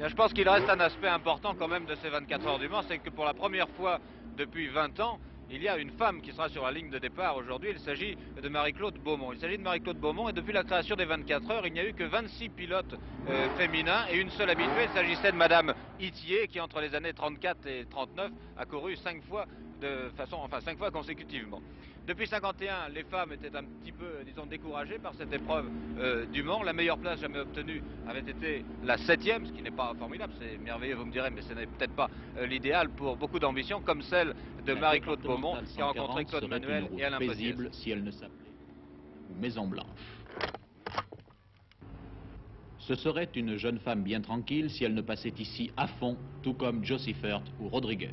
Bien, je pense qu'il reste un aspect important quand même de ces 24 heures du Mans, c'est que pour la première fois depuis 20 ans, il y a une femme qui sera sur la ligne de départ aujourd'hui. Il s'agit de Marie-Claude Beaumont. Il s'agit de Marie-Claude Beaumont et depuis la création des 24 heures, il n'y a eu que 26 pilotes féminins et une seule habituée. Il s'agissait de Madame Itier qui entre les années 34 et 39 a couru 5 fois de façon, enfin 5 fois consécutivement. Depuis 51, les femmes étaient un petit peu, disons, découragées par cette épreuve du Mans. La meilleure place jamais obtenue avait été la 7e, ce qui n'est pas formidable, c'est merveilleux, vous me direz, mais ce n'est peut-être pas l'idéal pour beaucoup d'ambitions, comme celle de Marie-Claude Beaumont, qui a rencontré Claude Manuel et Alain Paisiez. Paisible si elle ne s'appelait Maison Blanche. Ce serait une jeune femme bien tranquille si elle ne passait ici à fond, tout comme Josie Fert ou Rodriguez.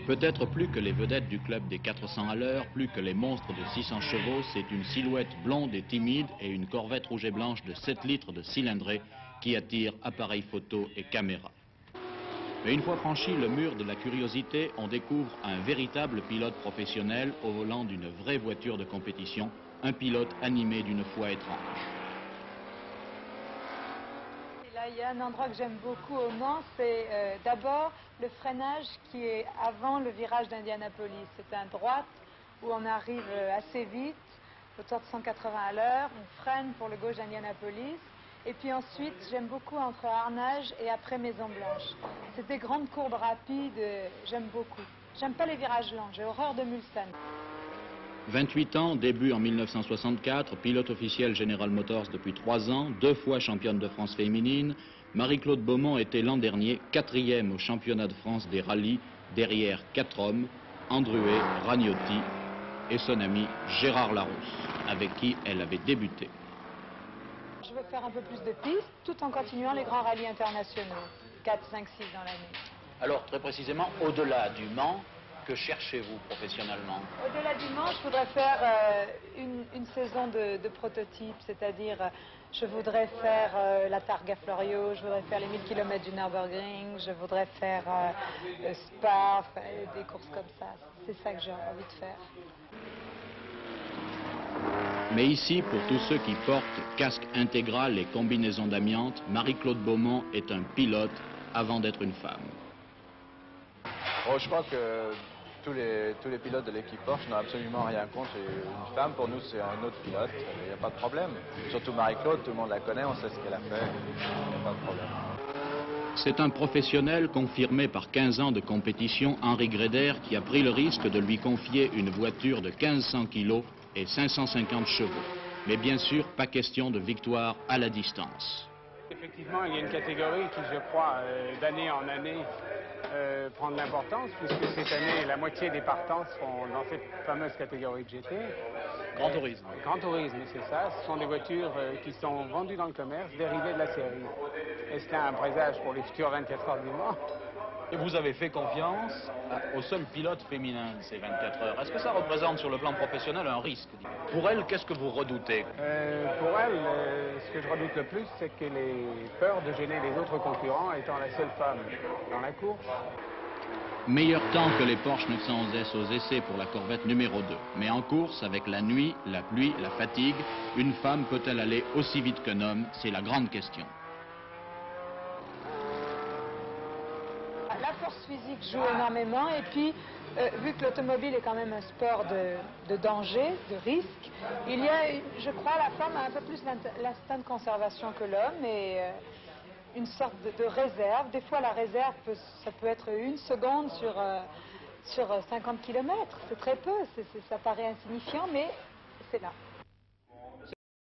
Peut-être plus que les vedettes du club des 400 à l'heure, plus que les monstres de 600 chevaux, c'est une silhouette blonde et timide et une corvette rouge et blanche de 7 litres de cylindrée qui attire appareil photo et caméra. Mais une fois franchi le mur de la curiosité, on découvre un véritable pilote professionnel au volant d'une vraie voiture de compétition, un pilote animé d'une foi étrange. Là, il y a un endroit que j'aime beaucoup au Mans, c'est d'abord le freinage qui est avant le virage d'Indianapolis. C'est à droite où on arrive assez vite, autour de 180 à l'heure, on freine pour le gauche d'Indianapolis. Et puis ensuite, j'aime beaucoup entre Arnage et après Maison Blanche. C'est des grandes courbes rapides, j'aime beaucoup. J'aime pas les virages lents, j'ai horreur de Mulsanne. 28 ans, début en 1964, pilote officiel General Motors depuis 3 ans, 2 fois championne de France féminine, Marie-Claude Beaumont était l'an dernier 4e au championnat de France des rallyes, derrière 4 hommes, Andruet, Ragnotti et son ami Gérard Larousse, avec qui elle avait débuté. Je veux faire un peu plus de pistes, tout en continuant les grands rallyes internationaux, 4, 5, 6 dans l'année. Alors, très précisément, au-delà du Mans, que cherchez-vous professionnellement? Au-delà du Mans, je voudrais faire une saison de prototype, c'est-à-dire je voudrais faire la Targa Florio, je voudrais faire les 1000 km du Nürburgring, je voudrais faire Spa, des courses comme ça. C'est ça que j'ai envie de faire. Mais ici, pour tous ceux qui portent casque intégral et combinaison d'amiante, Marie-Claude Beaumont est un pilote avant d'être une femme. Oh, je crois que tous les pilotes de l'équipe Porsche n'ont absolument rien contre une femme. Pour nous, c'est un autre pilote, il n'y a pas de problème. Surtout Marie-Claude, tout le monde la connaît, on sait ce qu'elle a fait, il n'y a pas de problème. C'est un professionnel confirmé par 15 ans de compétition, Henri Gréder, qui a pris le risque de lui confier une voiture de 1500 kg et 550 chevaux. Mais bien sûr, pas question de victoire à la distance. Effectivement, il y a une catégorie qui, je crois, d'année en année, prend de l'importance, puisque cette année, la moitié des partants seront dans cette fameuse catégorie de GT. Grand tourisme. Grand tourisme, c'est ça. Ce sont des voitures qui sont vendues dans le commerce, dérivées de la série. Est-ce là un présage pour les futurs 24 heures du Mans? Et vous avez fait confiance au seul pilote féminin de ces 24 heures. Est-ce que ça représente sur le plan professionnel un risque? Pour elle, qu'est-ce que vous redoutez? Pour elle, ce que je redoute le plus, c'est qu'elle ait peur de gêner les autres concurrents, étant la seule femme dans la course. Meilleur temps que les Porsche 911S aux essais pour la Corvette numéro 2. Mais en course, avec la nuit, la pluie, la fatigue, une femme peut-elle aller aussi vite qu'un homme? C'est la grande question. La force physique joue énormément et puis, vu que l'automobile est quand même un sport de danger, de risque, il y a, je crois, la femme a un peu plus l'instinct de conservation que l'homme et une sorte de réserve. Des fois, la réserve, ça peut être 1 seconde sur 50 km. C'est très peu, ça paraît insignifiant, mais c'est là.